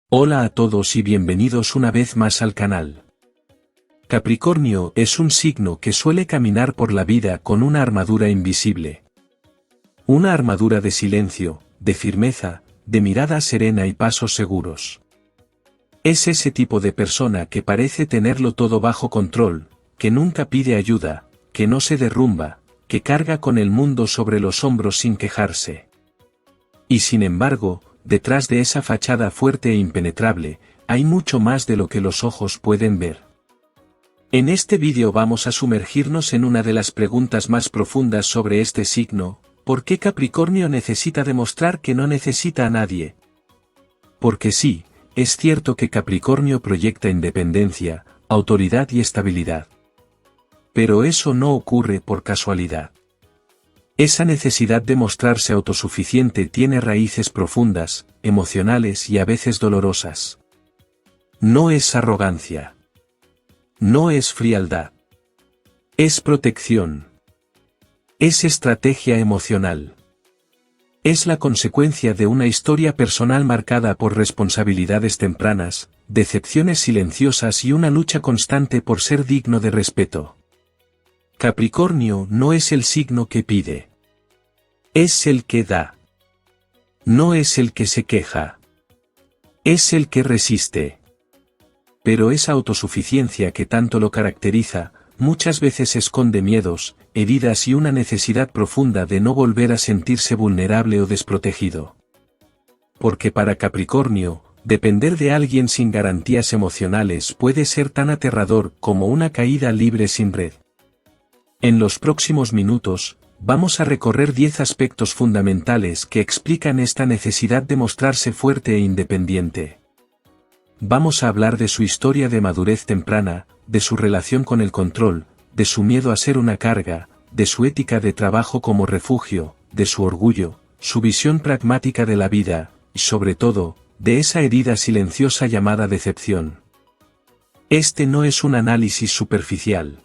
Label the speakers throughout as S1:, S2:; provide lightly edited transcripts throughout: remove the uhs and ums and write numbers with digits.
S1: Hola a todos y bienvenidos una vez más al canal. Capricornio es un signo que suele caminar por la vida con una armadura invisible. Una armadura de silencio, de firmeza, de mirada serena y pasos seguros. Es ese tipo de persona que parece tenerlo todo bajo control, que nunca pide ayuda, que no se derrumba, que carga con el mundo sobre los hombros sin quejarse. Y sin embargo, detrás de esa fachada fuerte e impenetrable, hay mucho más de lo que los ojos pueden ver. En este vídeo vamos a sumergirnos en una de las preguntas más profundas sobre este signo: ¿por qué Capricornio necesita demostrar que no necesita a nadie? Porque sí, es cierto que Capricornio proyecta independencia, autoridad y estabilidad. Pero eso no ocurre por casualidad. Esa necesidad de mostrarse autosuficiente tiene raíces profundas, emocionales y a veces dolorosas. No es arrogancia. No es frialdad. Es protección. Es estrategia emocional. Es la consecuencia de una historia personal marcada por responsabilidades tempranas, decepciones silenciosas y una lucha constante por ser digno de respeto. Capricornio no es el signo que pide. Es el que da. No es el que se queja. Es el que resiste. Pero esa autosuficiencia que tanto lo caracteriza, muchas veces esconde miedos, heridas y una necesidad profunda de no volver a sentirse vulnerable o desprotegido. Porque para Capricornio, depender de alguien sin garantías emocionales puede ser tan aterrador como una caída libre sin red. En los próximos minutos, vamos a recorrer 10 aspectos fundamentales que explican esta necesidad de mostrarse fuerte e independiente. Vamos a hablar de su historia de madurez temprana, de su relación con el control, de su miedo a ser una carga, de su ética de trabajo como refugio, de su orgullo, su visión pragmática de la vida, y sobre todo, de esa herida silenciosa llamada decepción. Este no es un análisis superficial.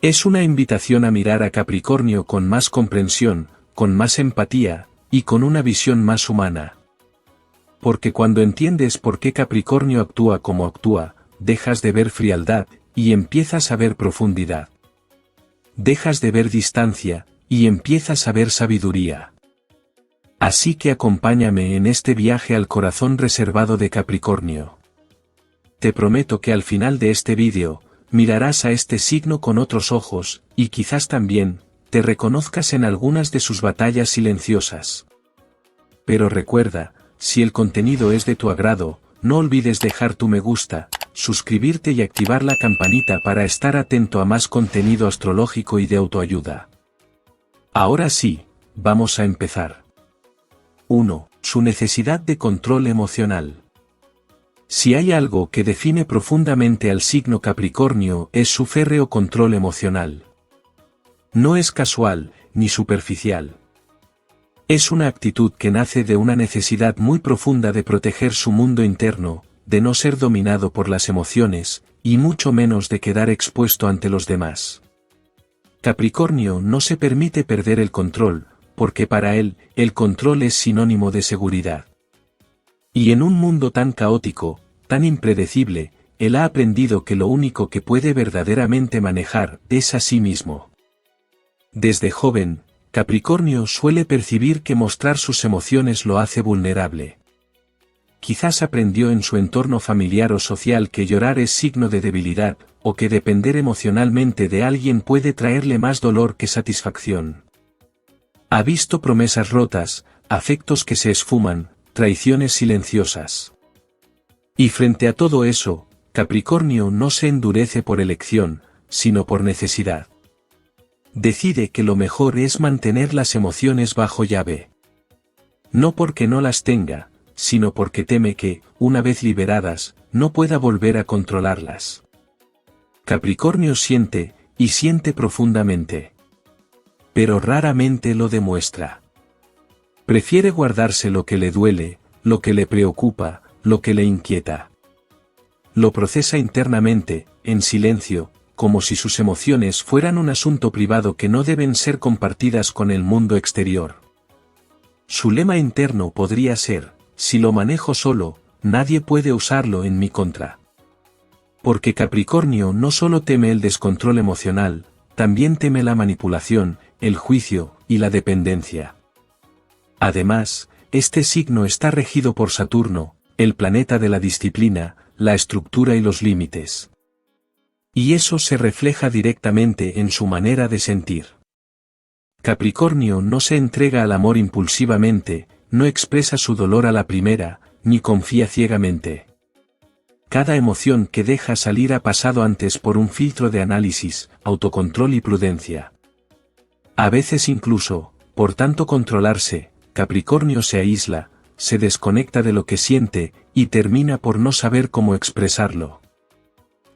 S1: Es una invitación a mirar a Capricornio con más comprensión, con más empatía, y con una visión más humana. Porque cuando entiendes por qué Capricornio actúa como actúa, dejas de ver frialdad, y empiezas a ver profundidad. Dejas de ver distancia, y empiezas a ver sabiduría. Así que acompáñame en este viaje al corazón reservado de Capricornio. Te prometo que al final de este vídeo, mirarás a este signo con otros ojos, y quizás también, te reconozcas en algunas de sus batallas silenciosas. Pero recuerda, si el contenido es de tu agrado, no olvides dejar tu me gusta, suscribirte y activar la campanita para estar atento a más contenido astrológico y de autoayuda. Ahora sí, vamos a empezar. 1. Su necesidad de control emocional. Si hay algo que define profundamente al signo Capricornio es su férreo control emocional. No es casual, ni superficial. Es una actitud que nace de una necesidad muy profunda de proteger su mundo interno, de no ser dominado por las emociones, y mucho menos de quedar expuesto ante los demás. Capricornio no se permite perder el control, porque para él, el control es sinónimo de seguridad. Y en un mundo tan caótico, tan impredecible, él ha aprendido que lo único que puede verdaderamente manejar es a sí mismo. Desde joven, Capricornio suele percibir que mostrar sus emociones lo hace vulnerable. Quizás aprendió en su entorno familiar o social que llorar es signo de debilidad, o que depender emocionalmente de alguien puede traerle más dolor que satisfacción. Ha visto promesas rotas, afectos que se esfuman, traiciones silenciosas. Y frente a todo eso, Capricornio no se endurece por elección, sino por necesidad. Decide que lo mejor es mantener las emociones bajo llave. No porque no las tenga, sino porque teme que, una vez liberadas, no pueda volver a controlarlas. Capricornio siente, y siente profundamente. Pero raramente lo demuestra. Prefiere guardarse lo que le duele, lo que le preocupa, lo que le inquieta. Lo procesa internamente, en silencio, como si sus emociones fueran un asunto privado que no deben ser compartidas con el mundo exterior. Su lema interno podría ser: si lo manejo solo, nadie puede usarlo en mi contra. Porque Capricornio no solo teme el descontrol emocional, también teme la manipulación, el juicio y la dependencia. Además, este signo está regido por Saturno, el planeta de la disciplina, la estructura y los límites. Y eso se refleja directamente en su manera de sentir. Capricornio no se entrega al amor impulsivamente, no expresa su dolor a la primera, ni confía ciegamente. Cada emoción que deja salir ha pasado antes por un filtro de análisis, autocontrol y prudencia. A veces incluso, por tanto controlarse, Capricornio se aísla, se desconecta de lo que siente, y termina por no saber cómo expresarlo.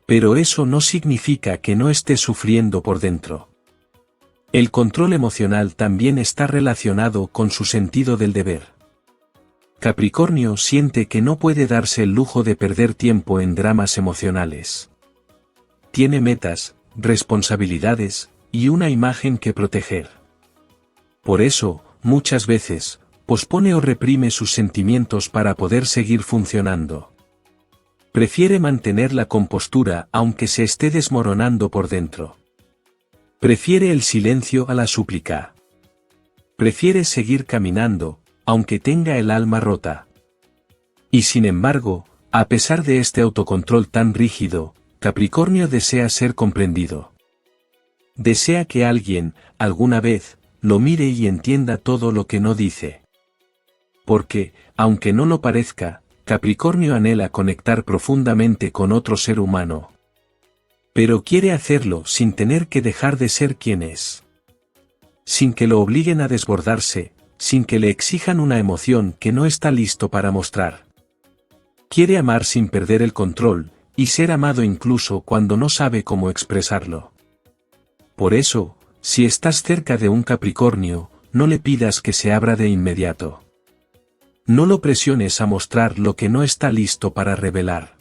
S1: Pero eso no significa que no esté sufriendo por dentro. El control emocional también está relacionado con su sentido del deber. Capricornio siente que no puede darse el lujo de perder tiempo en dramas emocionales. Tiene metas, responsabilidades, y una imagen que proteger. Por eso, muchas veces, pospone o reprime sus sentimientos para poder seguir funcionando. Prefiere mantener la compostura aunque se esté desmoronando por dentro. Prefiere el silencio a la súplica. Prefiere seguir caminando, aunque tenga el alma rota. Y sin embargo, a pesar de este autocontrol tan rígido, Capricornio desea ser comprendido. Desea que alguien, alguna vez, lo mire y entienda todo lo que no dice. Porque, aunque no lo parezca, Capricornio anhela conectar profundamente con otro ser humano. Pero quiere hacerlo sin tener que dejar de ser quien es. Sin que lo obliguen a desbordarse, sin que le exijan una emoción que no está listo para mostrar. Quiere amar sin perder el control, y ser amado incluso cuando no sabe cómo expresarlo. Por eso, si estás cerca de un Capricornio, no le pidas que se abra de inmediato. No lo presiones a mostrar lo que no está listo para revelar.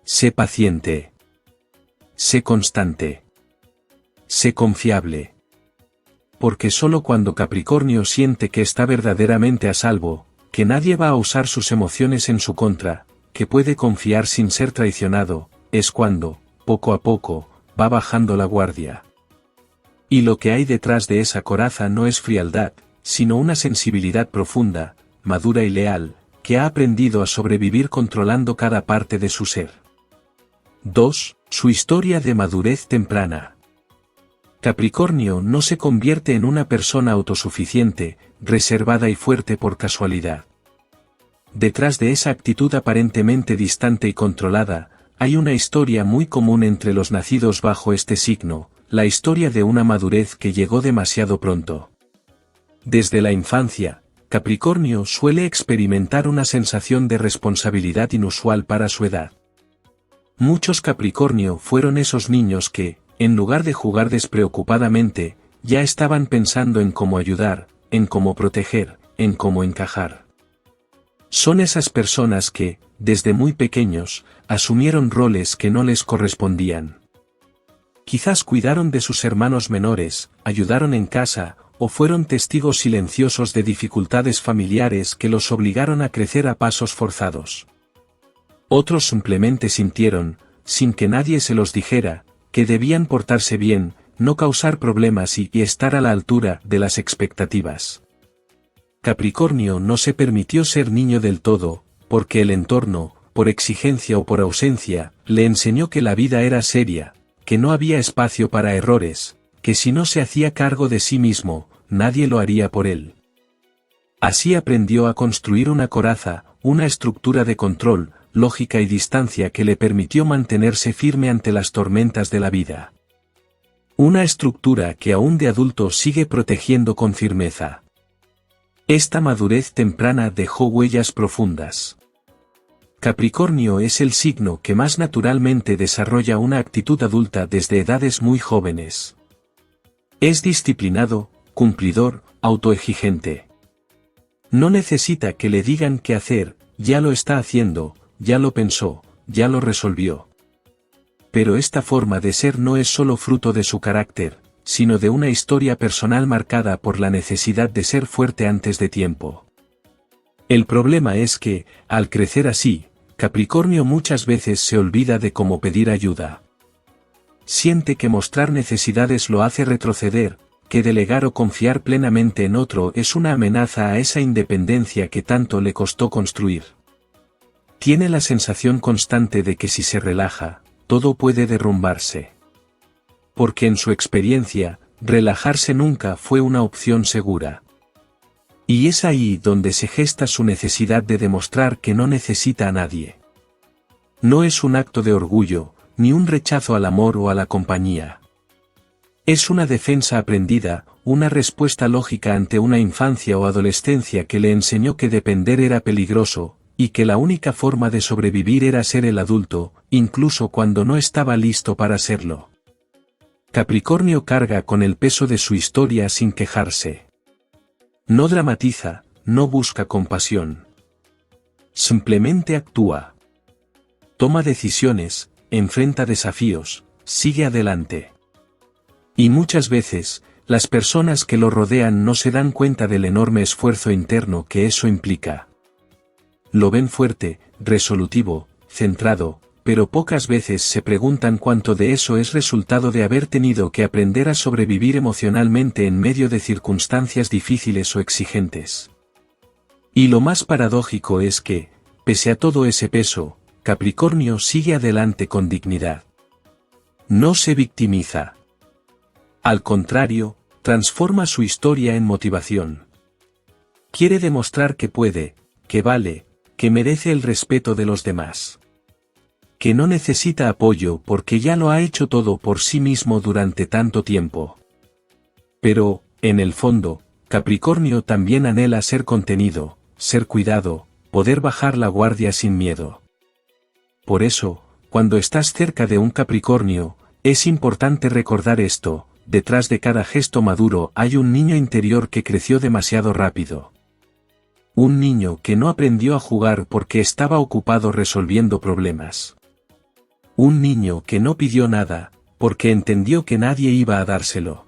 S1: Sé paciente. Sé constante. Sé confiable. Porque solo cuando Capricornio siente que está verdaderamente a salvo, que nadie va a usar sus emociones en su contra, que puede confiar sin ser traicionado, es cuando, poco a poco, va bajando la guardia. Y lo que hay detrás de esa coraza no es frialdad, sino una sensibilidad profunda, madura y leal, que ha aprendido a sobrevivir controlando cada parte de su ser. 2. Su historia de madurez temprana. Capricornio no se convierte en una persona autosuficiente, reservada y fuerte por casualidad. Detrás de esa actitud aparentemente distante y controlada, hay una historia muy común entre los nacidos bajo este signo, la historia de una madurez que llegó demasiado pronto. Desde la infancia, Capricornio suele experimentar una sensación de responsabilidad inusual para su edad. Muchos Capricornio fueron esos niños que, en lugar de jugar despreocupadamente, ya estaban pensando en cómo ayudar, en cómo proteger, en cómo encajar. Son esas personas que, desde muy pequeños, asumieron roles que no les correspondían. Quizás cuidaron de sus hermanos menores, ayudaron en casa, o fueron testigos silenciosos de dificultades familiares que los obligaron a crecer a pasos forzados. Otros simplemente sintieron, sin que nadie se los dijera, que debían portarse bien, no causar problemas y estar a la altura de las expectativas. Capricornio no se permitió ser niño del todo, porque el entorno, por exigencia o por ausencia, le enseñó que la vida era seria, que no había espacio para errores, que si no se hacía cargo de sí mismo, nadie lo haría por él. Así aprendió a construir una coraza, una estructura de control, lógica y distancia que le permitió mantenerse firme ante las tormentas de la vida. Una estructura que aún de adulto sigue protegiendo con firmeza. Esta madurez temprana dejó huellas profundas. Capricornio es el signo que más naturalmente desarrolla una actitud adulta desde edades muy jóvenes. Es disciplinado, cumplidor, autoexigente. No necesita que le digan qué hacer, ya lo está haciendo, ya lo pensó, ya lo resolvió. Pero esta forma de ser no es solo fruto de su carácter, sino de una historia personal marcada por la necesidad de ser fuerte antes de tiempo. El problema es que, al crecer así, Capricornio muchas veces se olvida de cómo pedir ayuda. Siente que mostrar necesidades lo hace retroceder, que delegar o confiar plenamente en otro es una amenaza a esa independencia que tanto le costó construir. Tiene la sensación constante de que si se relaja, todo puede derrumbarse. Porque en su experiencia, relajarse nunca fue una opción segura. Y es ahí donde se gesta su necesidad de demostrar que no necesita a nadie. No es un acto de orgullo, ni un rechazo al amor o a la compañía. Es una defensa aprendida, una respuesta lógica ante una infancia o adolescencia que le enseñó que depender era peligroso, y que la única forma de sobrevivir era ser el adulto, incluso cuando no estaba listo para serlo. Capricornio carga con el peso de su historia sin quejarse. No dramatiza, no busca compasión. Simplemente actúa. Toma decisiones, enfrenta desafíos, sigue adelante. Y muchas veces, las personas que lo rodean no se dan cuenta del enorme esfuerzo interno que eso implica. Lo ven fuerte, resolutivo, centrado, pero pocas veces se preguntan cuánto de eso es resultado de haber tenido que aprender a sobrevivir emocionalmente en medio de circunstancias difíciles o exigentes. Y lo más paradójico es que, pese a todo ese peso, Capricornio sigue adelante con dignidad. No se victimiza. Al contrario, transforma su historia en motivación. Quiere demostrar que puede, que vale, que merece el respeto de los demás. Que no necesita apoyo porque ya lo ha hecho todo por sí mismo durante tanto tiempo. Pero, en el fondo, Capricornio también anhela ser contenido, ser cuidado, poder bajar la guardia sin miedo. Por eso, cuando estás cerca de un Capricornio, es importante recordar esto: detrás de cada gesto maduro hay un niño interior que creció demasiado rápido. Un niño que no aprendió a jugar porque estaba ocupado resolviendo problemas. Un niño que no pidió nada, porque entendió que nadie iba a dárselo.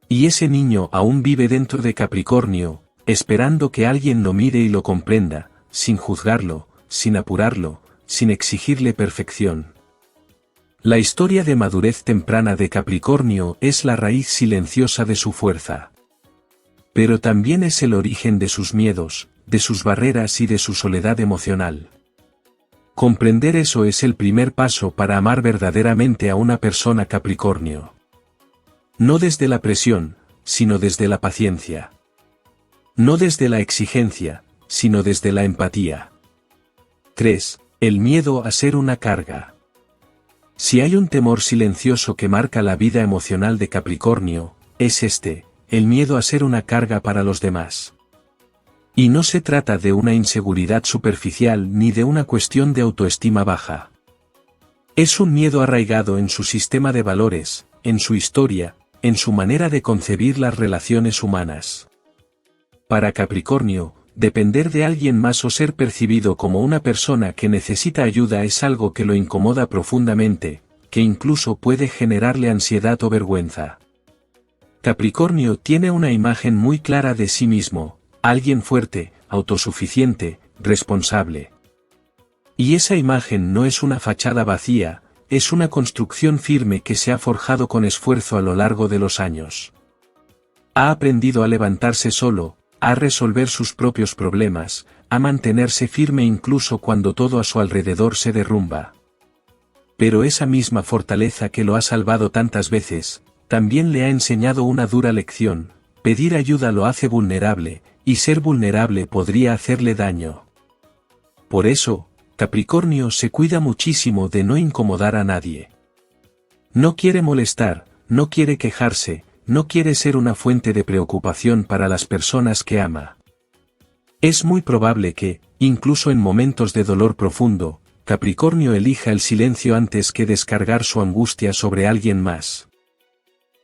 S1: Y ese niño aún vive dentro de Capricornio, esperando que alguien lo mire y lo comprenda, sin juzgarlo, sin apurarlo, sin exigirle perfección. La historia de madurez temprana de Capricornio es la raíz silenciosa de su fuerza. Pero también es el origen de sus miedos, de sus barreras y de su soledad emocional. Comprender eso es el primer paso para amar verdaderamente a una persona Capricornio. No desde la presión, sino desde la paciencia. No desde la exigencia, sino desde la empatía. 3. El miedo a ser una carga. Si hay un temor silencioso que marca la vida emocional de Capricornio, es este: el miedo a ser una carga para los demás. Y no se trata de una inseguridad superficial ni de una cuestión de autoestima baja. Es un miedo arraigado en su sistema de valores, en su historia, en su manera de concebir las relaciones humanas. Para Capricornio, depender de alguien más o ser percibido como una persona que necesita ayuda es algo que lo incomoda profundamente, que incluso puede generarle ansiedad o vergüenza. Capricornio tiene una imagen muy clara de sí mismo: alguien fuerte, autosuficiente, responsable. Y esa imagen no es una fachada vacía, es una construcción firme que se ha forjado con esfuerzo a lo largo de los años. Ha aprendido a levantarse solo, a resolver sus propios problemas, a mantenerse firme incluso cuando todo a su alrededor se derrumba. Pero esa misma fortaleza que lo ha salvado tantas veces, también le ha enseñado una dura lección: pedir ayuda lo hace vulnerable, y ser vulnerable podría hacerle daño. Por eso, Capricornio se cuida muchísimo de no incomodar a nadie. No quiere molestar, no quiere quejarse, no quiere ser una fuente de preocupación para las personas que ama. Es muy probable que, incluso en momentos de dolor profundo, Capricornio elija el silencio antes que descargar su angustia sobre alguien más.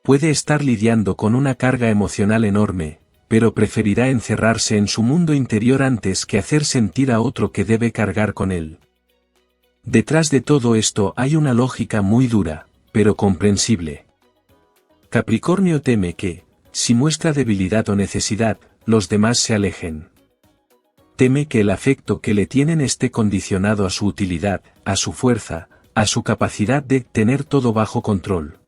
S1: Puede estar lidiando con una carga emocional enorme, pero preferirá encerrarse en su mundo interior antes que hacer sentir a otro que debe cargar con él. Detrás de todo esto hay una lógica muy dura, pero comprensible. Capricornio teme que, si muestra debilidad o necesidad, los demás se alejen. teme que el afecto que le tienen esté condicionado a su utilidad, a su fuerza, a su capacidad de tener todo bajo control.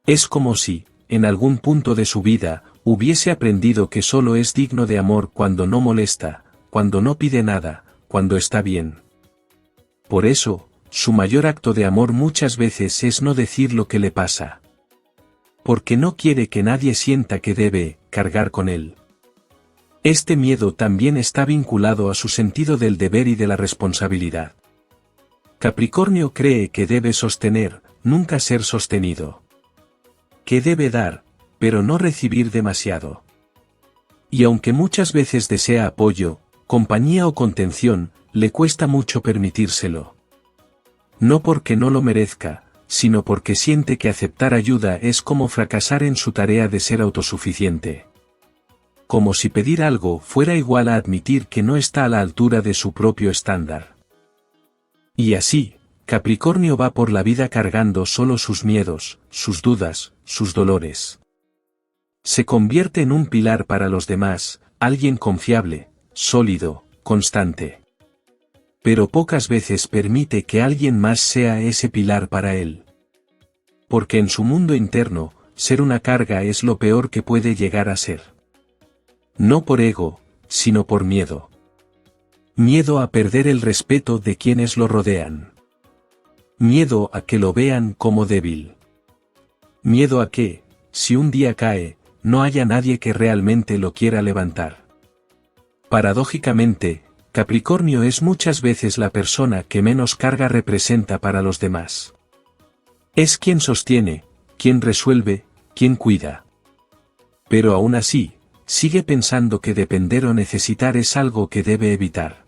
S1: Es como si, en algún punto de su vida, hubiese aprendido que solo es digno de amor cuando no molesta, cuando no pide nada, cuando está bien. Por eso, su mayor acto de amor muchas veces es no decir lo que le pasa. Porque no quiere que nadie sienta que debe cargar con él. Este miedo también está vinculado a su sentido del deber y de la responsabilidad. Capricornio cree que debe sostener, nunca ser sostenido. Que debe dar, pero no recibir demasiado. Y aunque muchas veces desea apoyo, compañía o contención, le cuesta mucho permitírselo. No porque no lo merezca, sino porque siente que aceptar ayuda es como fracasar en su tarea de ser autosuficiente. Como si pedir algo fuera igual a admitir que no está a la altura de su propio estándar. Y así, Capricornio va por la vida cargando solo sus miedos, sus dudas, sus dolores. Se convierte en un pilar para los demás, alguien confiable, sólido, constante. Pero pocas veces permite que alguien más sea ese pilar para él. Porque en su mundo interno, ser una carga es lo peor que puede llegar a ser. No por ego, sino por miedo. Miedo a perder el respeto de quienes lo rodean. Miedo a que lo vean como débil. Miedo a que, si un día cae, no haya nadie que realmente lo quiera levantar. Paradójicamente, Capricornio es muchas veces la persona que menos carga representa para los demás. Es quien sostiene, quien resuelve, quien cuida. Pero aún así, sigue pensando que depender o necesitar es algo que debe evitar.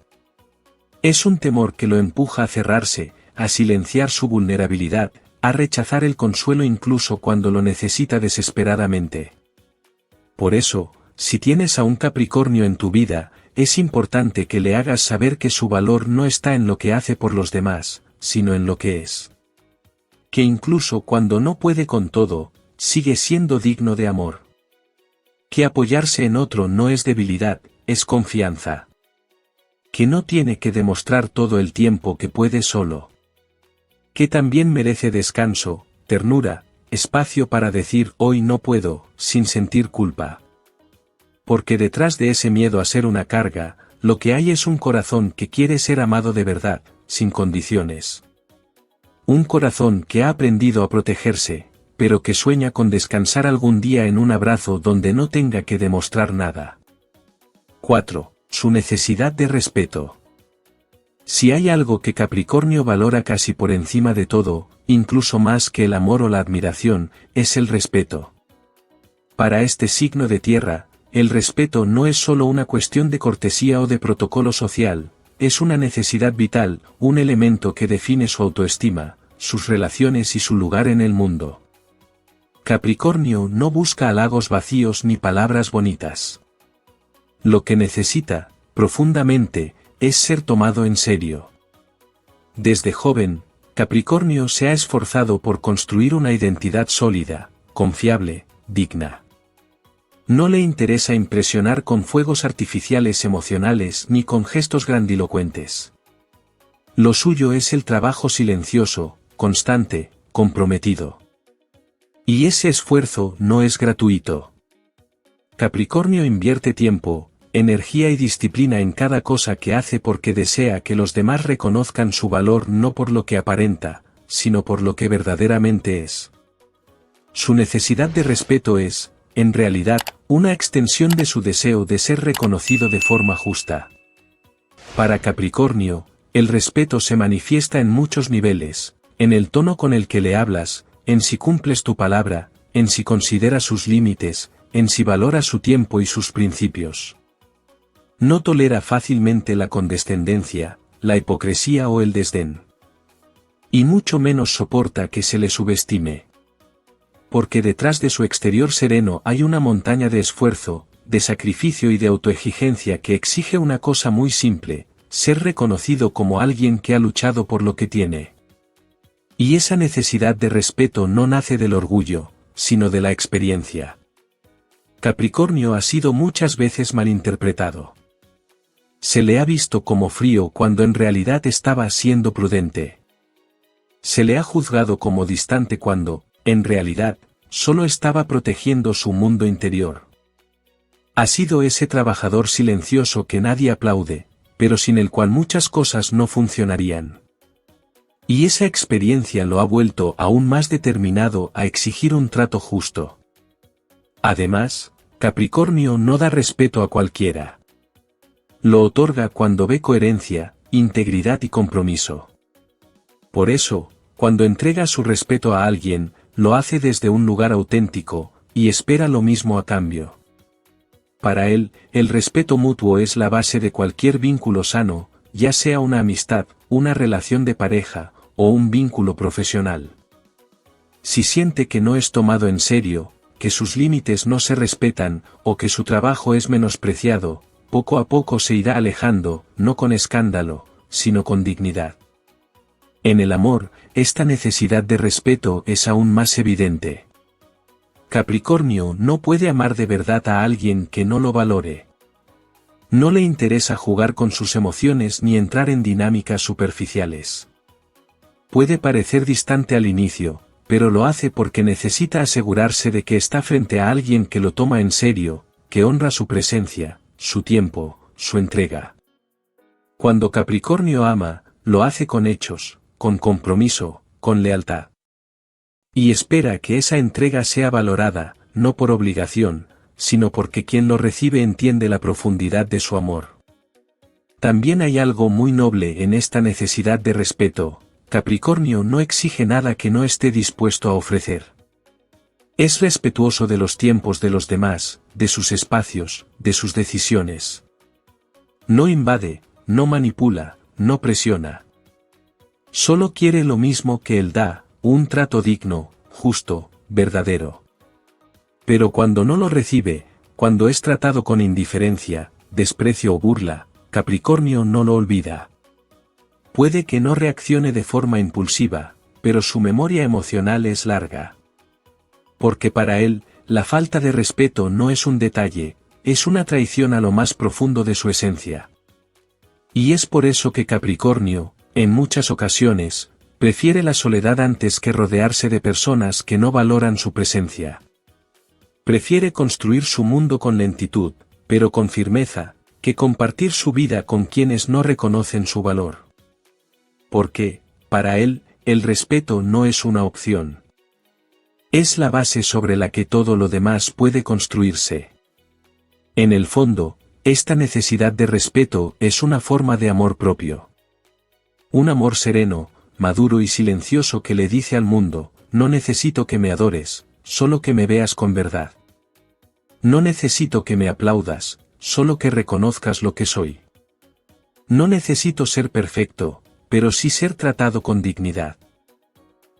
S1: Es un temor que lo empuja a cerrarse, a silenciar su vulnerabilidad, a rechazar el consuelo incluso cuando lo necesita desesperadamente. Por eso, si tienes a un Capricornio en tu vida, es importante que le hagas saber que su valor no está en lo que hace por los demás, sino en lo que es. Que incluso cuando no puede con todo, sigue siendo digno de amor. Que apoyarse en otro no es debilidad, es confianza. Que no tiene que demostrar todo el tiempo que puede solo. Que también merece descanso, ternura, espacio para decir hoy no puedo, sin sentir culpa. Porque detrás de ese miedo a ser una carga, lo que hay es un corazón que quiere ser amado de verdad, sin condiciones. Un corazón que ha aprendido a protegerse, pero que sueña con descansar algún día en un abrazo donde no tenga que demostrar nada. 4. Su necesidad de respeto. Si hay algo que Capricornio valora casi por encima de todo, incluso más que el amor o la admiración, es el respeto. Para este signo de tierra, el respeto no es solo una cuestión de cortesía o de protocolo social, es una necesidad vital, un elemento que define su autoestima, sus relaciones y su lugar en el mundo. Capricornio no busca halagos vacíos ni palabras bonitas. Lo que necesita, profundamente, es ser tomado en serio. Desde joven, Capricornio se ha esforzado por construir una identidad sólida, confiable, digna. No le interesa impresionar con fuegos artificiales emocionales ni con gestos grandilocuentes. Lo suyo es el trabajo silencioso, constante, comprometido. Y ese esfuerzo no es gratuito. Capricornio invierte tiempo, energía y disciplina en cada cosa que hace porque desea que los demás reconozcan su valor no por lo que aparenta, sino por lo que verdaderamente es. Su necesidad de respeto es, en realidad, una extensión de su deseo de ser reconocido de forma justa. Para Capricornio, el respeto se manifiesta en muchos niveles, en el tono con el que le hablas, en si cumples tu palabra, en si consideras sus límites, en si valoras su tiempo y sus principios. No tolera fácilmente la condescendencia, la hipocresía o el desdén. Y mucho menos soporta que se le subestime. Porque detrás de su exterior sereno hay una montaña de esfuerzo, de sacrificio y de autoexigencia que exige una cosa muy simple, ser reconocido como alguien que ha luchado por lo que tiene. Y esa necesidad de respeto no nace del orgullo, sino de la experiencia. Capricornio ha sido muchas veces malinterpretado. Se le ha visto como frío cuando en realidad estaba siendo prudente. Se le ha juzgado como distante cuando, en realidad, solo estaba protegiendo su mundo interior. Ha sido ese trabajador silencioso que nadie aplaude, pero sin el cual muchas cosas no funcionarían. Y esa experiencia lo ha vuelto aún más determinado a exigir un trato justo. Además, Capricornio no da respeto a cualquiera. Lo otorga cuando ve coherencia, integridad y compromiso. Por eso, cuando entrega su respeto a alguien, lo hace desde un lugar auténtico, y espera lo mismo a cambio. Para él, el respeto mutuo es la base de cualquier vínculo sano, ya sea una amistad, una relación de pareja, o un vínculo profesional. Si siente que no es tomado en serio, que sus límites no se respetan, o que su trabajo es menospreciado, poco a poco se irá alejando, no con escándalo, sino con dignidad. En el amor, esta necesidad de respeto es aún más evidente. Capricornio no puede amar de verdad a alguien que no lo valore. No le interesa jugar con sus emociones ni entrar en dinámicas superficiales. Puede parecer distante al inicio, pero lo hace porque necesita asegurarse de que está frente a alguien que lo toma en serio, que honra su presencia, su tiempo, su entrega. Cuando Capricornio ama, lo hace con hechos, con compromiso, con lealtad. Y espera que esa entrega sea valorada, no por obligación, sino porque quien lo recibe entiende la profundidad de su amor. También hay algo muy noble en esta necesidad de respeto. Capricornio no exige nada que no esté dispuesto a ofrecer. Es respetuoso de los tiempos de los demás, de sus espacios, de sus decisiones. No invade, no manipula, no presiona. Solo quiere lo mismo que él da, un trato digno, justo, verdadero. Pero cuando no lo recibe, cuando es tratado con indiferencia, desprecio o burla, Capricornio no lo olvida. Puede que no reaccione de forma impulsiva, pero su memoria emocional es larga. Porque para él, la falta de respeto no es un detalle, es una traición a lo más profundo de su esencia. Y es por eso que Capricornio, en muchas ocasiones, prefiere la soledad antes que rodearse de personas que no valoran su presencia. Prefiere construir su mundo con lentitud, pero con firmeza, que compartir su vida con quienes no reconocen su valor. Porque, para él, el respeto no es una opción. Es la base sobre la que todo lo demás puede construirse. En el fondo, esta necesidad de respeto es una forma de amor propio. Un amor sereno, maduro y silencioso que le dice al mundo, no necesito que me adores, solo que me veas con verdad. No necesito que me aplaudas, solo que reconozcas lo que soy. No necesito ser perfecto, pero sí ser tratado con dignidad.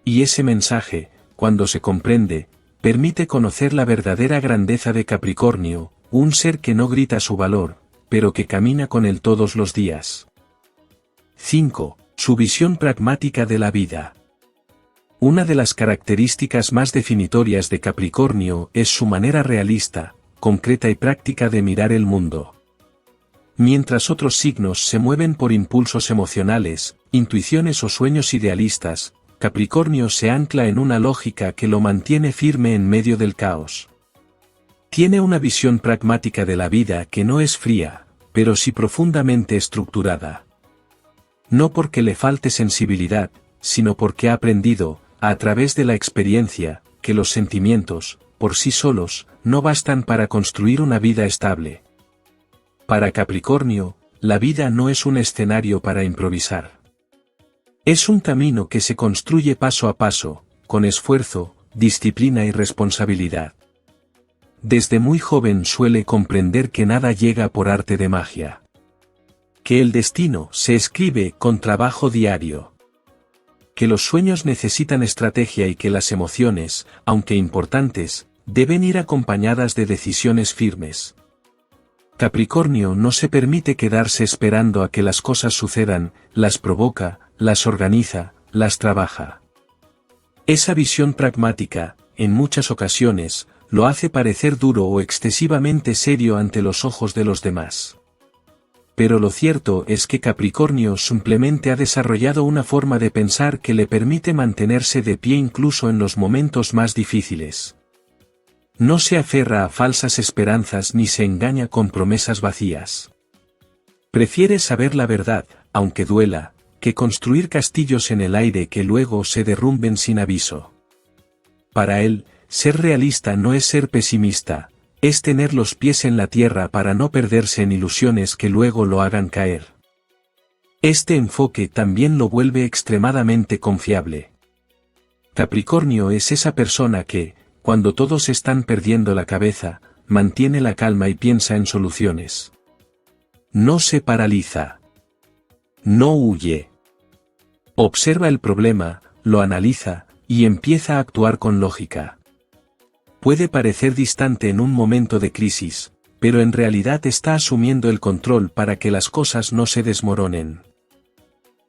S1: Y ese mensaje, cuando se comprende, permite conocer la verdadera grandeza de Capricornio, un ser que no grita su valor, pero que camina con él todos los días. 5. Su visión pragmática de la vida. Una de las características más definitorias de Capricornio es su manera realista, concreta y práctica de mirar el mundo. Mientras otros signos se mueven por impulsos emocionales, intuiciones o sueños idealistas, Capricornio se ancla en una lógica que lo mantiene firme en medio del caos. Tiene una visión pragmática de la vida que no es fría, pero sí profundamente estructurada. No porque le falte sensibilidad, sino porque ha aprendido, a través de la experiencia, que los sentimientos, por sí solos, no bastan para construir una vida estable. Para Capricornio, la vida no es un escenario para improvisar. Es un camino que se construye paso a paso, con esfuerzo, disciplina y responsabilidad. Desde muy joven suele comprender que nada llega por arte de magia. Que el destino se escribe con trabajo diario. Que los sueños necesitan estrategia y que las emociones, aunque importantes, deben ir acompañadas de decisiones firmes. Capricornio no se permite quedarse esperando a que las cosas sucedan, las provoca, las organiza, las trabaja. Esa visión pragmática, en muchas ocasiones, lo hace parecer duro o excesivamente serio ante los ojos de los demás. Pero lo cierto es que Capricornio simplemente ha desarrollado una forma de pensar que le permite mantenerse de pie incluso en los momentos más difíciles. No se aferra a falsas esperanzas ni se engaña con promesas vacías. Prefiere saber la verdad, aunque duela, que construir castillos en el aire que luego se derrumben sin aviso. Para él, ser realista no es ser pesimista, es tener los pies en la tierra para no perderse en ilusiones que luego lo hagan caer. Este enfoque también lo vuelve extremadamente confiable. Capricornio es esa persona que, cuando todos están perdiendo la cabeza, mantiene la calma y piensa en soluciones. No se paraliza. No huye. Observa el problema, lo analiza, y empieza a actuar con lógica. Puede parecer distante en un momento de crisis, pero en realidad está asumiendo el control para que las cosas no se desmoronen.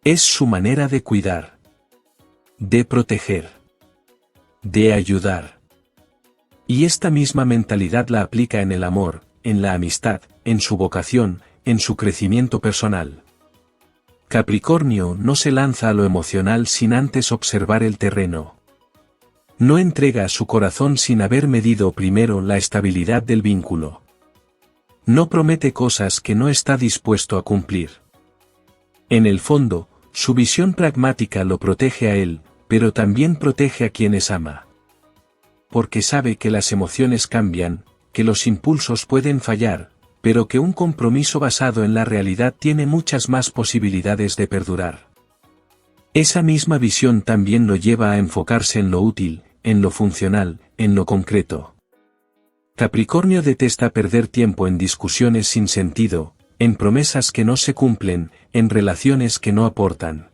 S1: Es su manera de cuidar, de proteger, de ayudar. Y esta misma mentalidad la aplica en el amor, en la amistad, en su vocación, en su crecimiento personal. Capricornio no se lanza a lo emocional sin antes observar el terreno. No entrega su corazón sin haber medido primero la estabilidad del vínculo. No promete cosas que no está dispuesto a cumplir. En el fondo, su visión pragmática lo protege a él, pero también protege a quienes ama. Porque sabe que las emociones cambian, que los impulsos pueden fallar, pero que un compromiso basado en la realidad tiene muchas más posibilidades de perdurar. Esa misma visión también lo lleva a enfocarse en lo útil, en lo funcional, en lo concreto. Capricornio detesta perder tiempo en discusiones sin sentido, en promesas que no se cumplen, en relaciones que no aportan.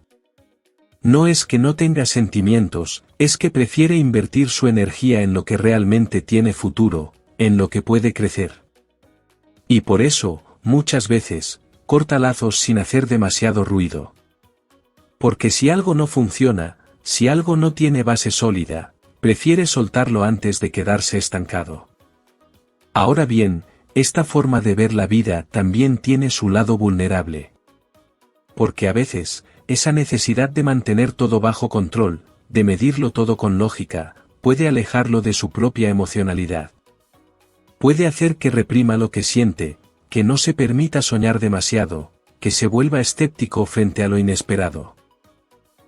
S1: No es que no tenga sentimientos, es que prefiere invertir su energía en lo que realmente tiene futuro, en lo que puede crecer. Y por eso, muchas veces, corta lazos sin hacer demasiado ruido. Porque si algo no funciona, si algo no tiene base sólida, prefiere soltarlo antes de quedarse estancado. Ahora bien, esta forma de ver la vida también tiene su lado vulnerable. Porque a veces, esa necesidad de mantener todo bajo control, de medirlo todo con lógica, puede alejarlo de su propia emocionalidad. Puede hacer que reprima lo que siente, que no se permita soñar demasiado, que se vuelva escéptico frente a lo inesperado.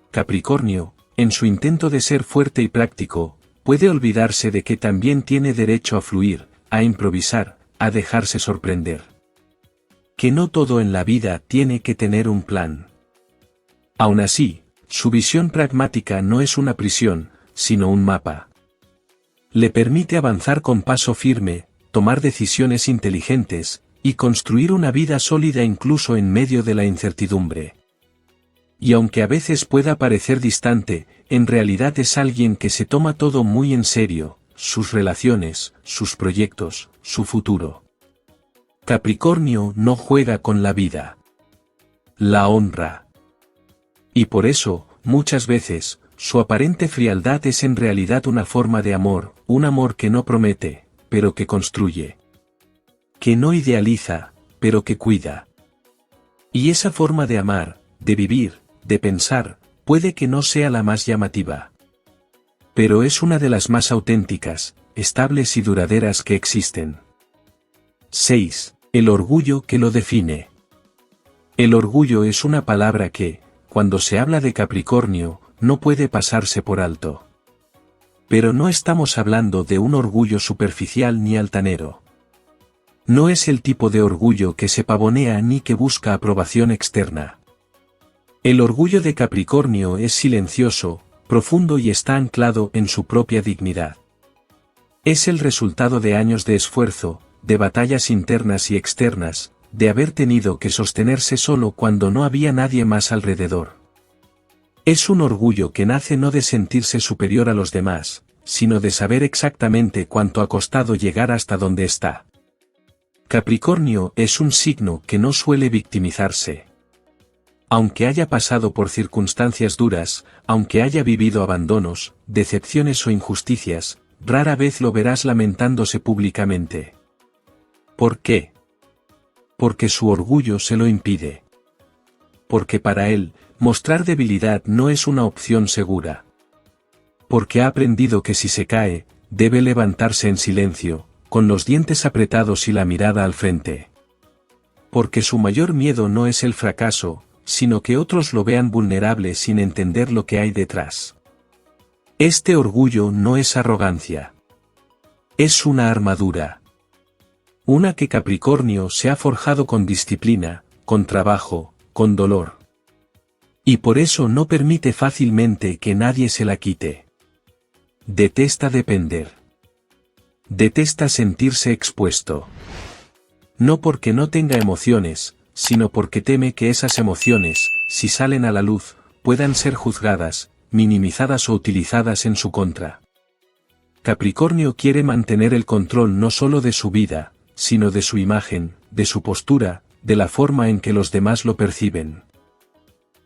S1: Capricornio, en su intento de ser fuerte y práctico, puede olvidarse de que también tiene derecho a fluir, a improvisar, a dejarse sorprender. Que no todo en la vida tiene que tener un plan. Aún así, su visión pragmática no es una prisión, sino un mapa. Le permite avanzar con paso firme, tomar decisiones inteligentes, y construir una vida sólida incluso en medio de la incertidumbre. Y aunque a veces pueda parecer distante, en realidad es alguien que se toma todo muy en serio, sus relaciones, sus proyectos, su futuro. Capricornio no juega con la vida. La honra. Y por eso, muchas veces, su aparente frialdad es en realidad una forma de amor, un amor que no promete, pero que construye. Que no idealiza, pero que cuida. Y esa forma de amar, de vivir, de pensar, puede que no sea la más llamativa. Pero es una de las más auténticas, estables y duraderas que existen. 6. El orgullo que lo define. El orgullo es una palabra que, cuando se habla de Capricornio, no puede pasarse por alto. Pero no estamos hablando de un orgullo superficial ni altanero. No es el tipo de orgullo que se pavonea ni que busca aprobación externa. El orgullo de Capricornio es silencioso, profundo y está anclado en su propia dignidad. Es el resultado de años de esfuerzo, de batallas internas y externas, de haber tenido que sostenerse solo cuando no había nadie más alrededor. Es un orgullo que nace no de sentirse superior a los demás, sino de saber exactamente cuánto ha costado llegar hasta donde está. Capricornio es un signo que no suele victimizarse. Aunque haya pasado por circunstancias duras, aunque haya vivido abandonos, decepciones o injusticias, rara vez lo verás lamentándose públicamente. ¿Por qué? Porque su orgullo se lo impide. Porque para él, mostrar debilidad no es una opción segura. Porque ha aprendido que si se cae, debe levantarse en silencio, con los dientes apretados y la mirada al frente. Porque su mayor miedo no es el fracaso, sino que otros lo vean vulnerable sin entender lo que hay detrás. Este orgullo no es arrogancia. Es una armadura. Una que Capricornio se ha forjado con disciplina, con trabajo, con dolor. Y por eso no permite fácilmente que nadie se la quite. Detesta depender. Detesta sentirse expuesto. No porque no tenga emociones, sino porque teme que esas emociones, si salen a la luz, puedan ser juzgadas, minimizadas o utilizadas en su contra. Capricornio quiere mantener el control no solo de su vida, sino de su imagen, de su postura, de la forma en que los demás lo perciben.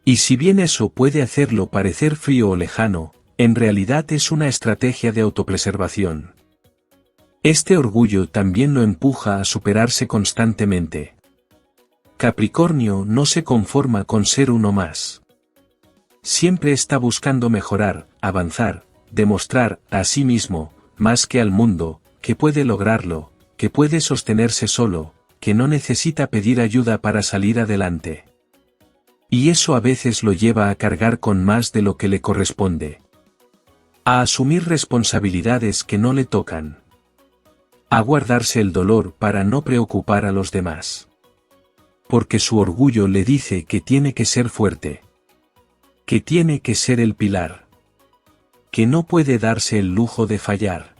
S1: Y si bien eso puede hacerlo parecer frío o lejano, en realidad es una estrategia de autopreservación. Este orgullo también lo empuja a superarse constantemente. Capricornio no se conforma con ser uno más. Siempre está buscando mejorar, avanzar, demostrar a sí mismo, más que al mundo, que puede lograrlo, que puede sostenerse solo, que no necesita pedir ayuda para salir adelante. Y eso a veces lo lleva a cargar con más de lo que le corresponde. A asumir responsabilidades que no le tocan. A guardarse el dolor para no preocupar a los demás. Porque su orgullo le dice que tiene que ser fuerte. Que tiene que ser el pilar. Que no puede darse el lujo de fallar.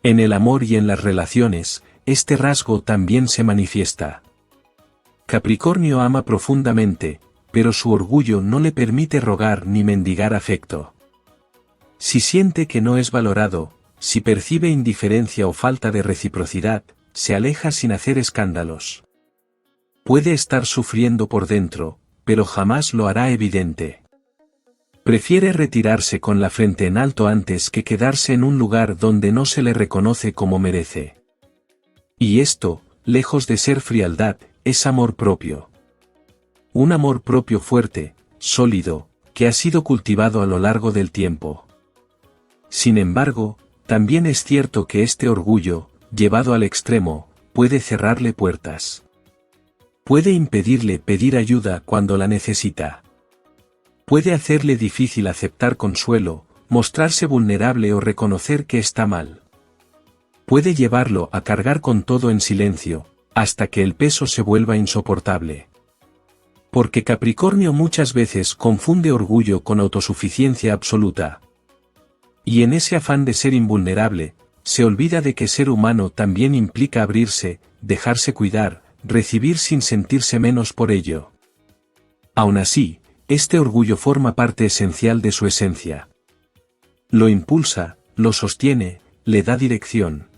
S1: En el amor y en las relaciones, este rasgo también se manifiesta. Capricornio ama profundamente, pero su orgullo no le permite rogar ni mendigar afecto. Si siente que no es valorado, si percibe indiferencia o falta de reciprocidad, se aleja sin hacer escándalos. Puede estar sufriendo por dentro, pero jamás lo hará evidente. Prefiere retirarse con la frente en alto antes que quedarse en un lugar donde no se le reconoce como merece. Y esto, lejos de ser frialdad, es amor propio. Un amor propio fuerte, sólido, que ha sido cultivado a lo largo del tiempo. Sin embargo, también es cierto que este orgullo, llevado al extremo, puede cerrarle puertas. Puede impedirle pedir ayuda cuando la necesita. Puede hacerle difícil aceptar consuelo, mostrarse vulnerable o reconocer que está mal. Puede llevarlo a cargar con todo en silencio, hasta que el peso se vuelva insoportable. Porque Capricornio muchas veces confunde orgullo con autosuficiencia absoluta. Y en ese afán de ser invulnerable, se olvida de que ser humano también implica abrirse, dejarse cuidar, recibir sin sentirse menos por ello. Aún así, este orgullo forma parte esencial de su esencia. Lo impulsa, lo sostiene, le da dirección.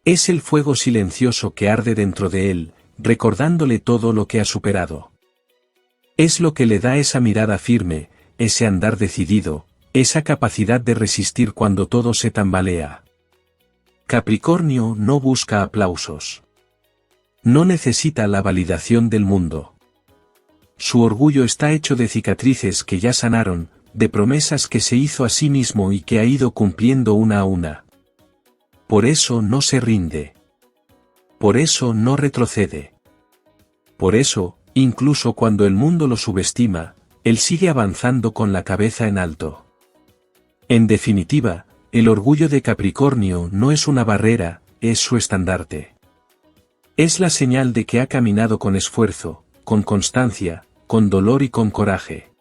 S1: Es el fuego silencioso que arde dentro de él, recordándole todo lo que ha superado. Es lo que le da esa mirada firme, ese andar decidido, esa capacidad de resistir cuando todo se tambalea. Capricornio no busca aplausos. No necesita la validación del mundo. Su orgullo está hecho de cicatrices que ya sanaron, de promesas que se hizo a sí mismo y que ha ido cumpliendo una a una. Por eso no se rinde. Por eso no retrocede. Por eso, incluso cuando el mundo lo subestima, él sigue avanzando con la cabeza en alto. En definitiva, el orgullo de Capricornio no es una barrera, es su estandarte. Es la señal de que ha caminado con esfuerzo, con constancia, con dolor y con coraje.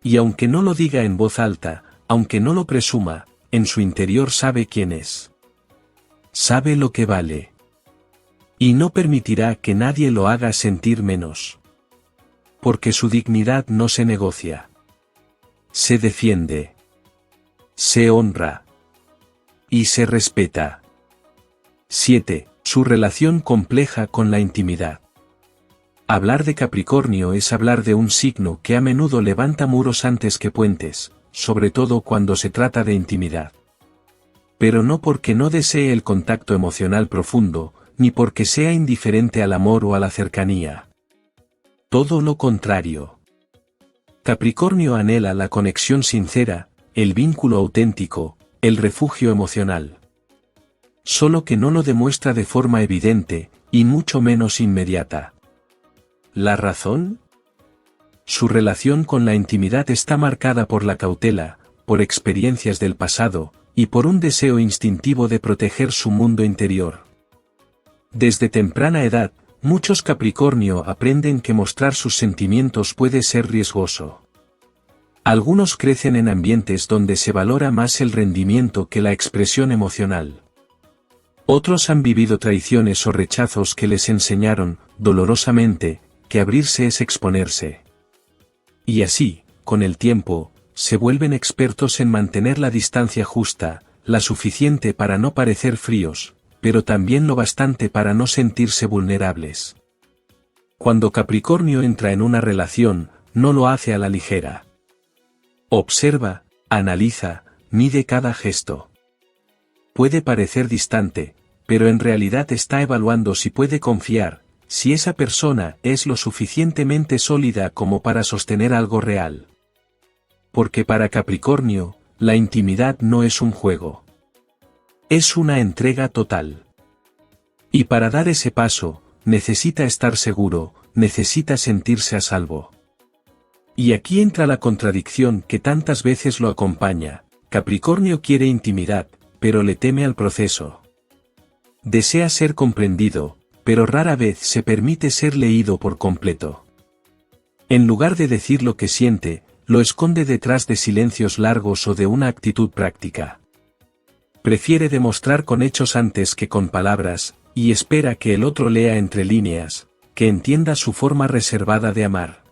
S1: Y aunque no lo diga en voz alta, aunque no lo presuma, en su interior sabe quién es. Sabe lo que vale. Y no permitirá que nadie lo haga sentir menos. Porque su dignidad no se negocia. Se defiende. Se honra. Y se respeta. 7. Su relación compleja con la intimidad. Hablar de Capricornio es hablar de un signo que a menudo levanta muros antes que puentes, sobre todo cuando se trata de intimidad. Pero no porque no desee el contacto emocional profundo, ni porque sea indiferente al amor o a la cercanía. Todo lo contrario. Capricornio anhela la conexión sincera, el vínculo auténtico, el refugio emocional. Solo que no lo demuestra de forma evidente, y mucho menos inmediata. ¿La razón? Su relación con la intimidad está marcada por la cautela, por experiencias del pasado, y por un deseo instintivo de proteger su mundo interior. Desde temprana edad, muchos Capricornio aprenden que mostrar sus sentimientos puede ser riesgoso. Algunos crecen en ambientes donde se valora más el rendimiento que la expresión emocional. Otros han vivido traiciones o rechazos que les enseñaron, dolorosamente, que abrirse es exponerse. Y así, con el tiempo, se vuelven expertos en mantener la distancia justa, la suficiente para no parecer fríos, pero también lo bastante para no sentirse vulnerables. Cuando Capricornio entra en una relación, no lo hace a la ligera. Observa, analiza, mide cada gesto. Puede parecer distante, pero en realidad está evaluando si puede confiar, si esa persona es lo suficientemente sólida como para sostener algo real. Porque para Capricornio, la intimidad no es un juego. Es una entrega total. Y para dar ese paso, necesita estar seguro, necesita sentirse a salvo. Y aquí entra la contradicción que tantas veces lo acompaña. Capricornio quiere intimidad, pero le teme al proceso. Desea ser comprendido, pero rara vez se permite ser leído por completo. En lugar de decir lo que siente, lo esconde detrás de silencios largos o de una actitud práctica. Prefiere demostrar con hechos antes que con palabras, y espera que el otro lea entre líneas, que entienda su forma reservada de amar.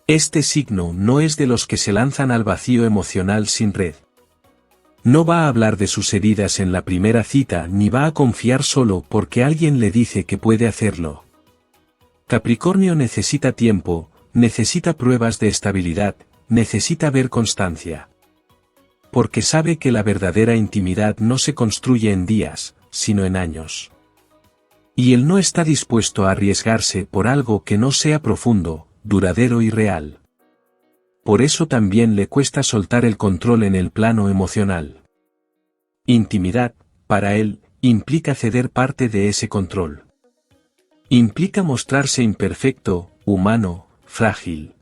S1: Este signo no es de los que se lanzan al vacío emocional sin red. No va a hablar de sus heridas en la primera cita ni va a confiar solo porque alguien le dice que puede hacerlo. Capricornio necesita tiempo, necesita pruebas de estabilidad, necesita ver constancia. Porque sabe que la verdadera intimidad no se construye en días, sino en años. Y él no está dispuesto a arriesgarse por algo que no sea profundo, duradero y real. Por eso también le cuesta soltar el control en el plano emocional. Intimidad, para él, implica ceder parte de ese control. Implica mostrarse imperfecto, humano, frágil.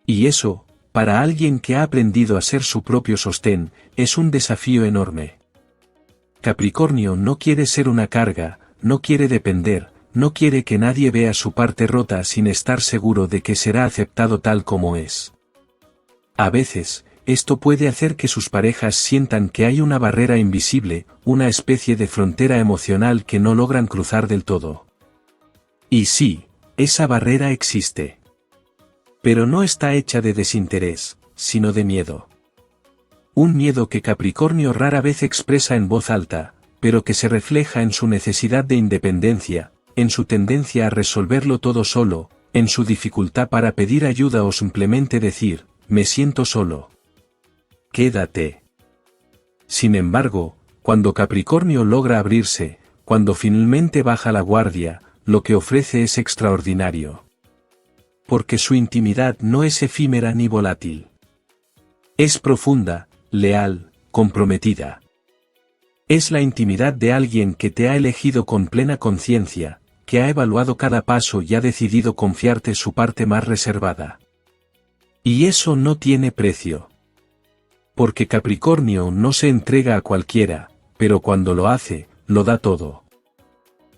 S1: Y eso, para alguien que ha aprendido a ser su propio sostén, es un desafío enorme. Capricornio no quiere ser una carga, no quiere depender, no quiere que nadie vea su parte rota sin estar seguro de que será aceptado tal como es. A veces, esto puede hacer que sus parejas sientan que hay una barrera invisible, una especie de frontera emocional que no logran cruzar del todo. Y sí, esa barrera existe. Pero no está hecha de desinterés, sino de miedo. Un miedo que Capricornio rara vez expresa en voz alta, pero que se refleja en su necesidad de independencia, en su tendencia a resolverlo todo solo, en su dificultad para pedir ayuda o simplemente decir, me siento solo. Quédate. Sin embargo, cuando Capricornio logra abrirse, cuando finalmente baja la guardia, lo que ofrece es extraordinario. Porque su intimidad no es efímera ni volátil. Es profunda, leal, comprometida. Es la intimidad de alguien que te ha elegido con plena conciencia, que ha evaluado cada paso y ha decidido confiarte su parte más reservada. Y eso no tiene precio. Porque Capricornio no se entrega a cualquiera, pero cuando lo hace, lo da todo.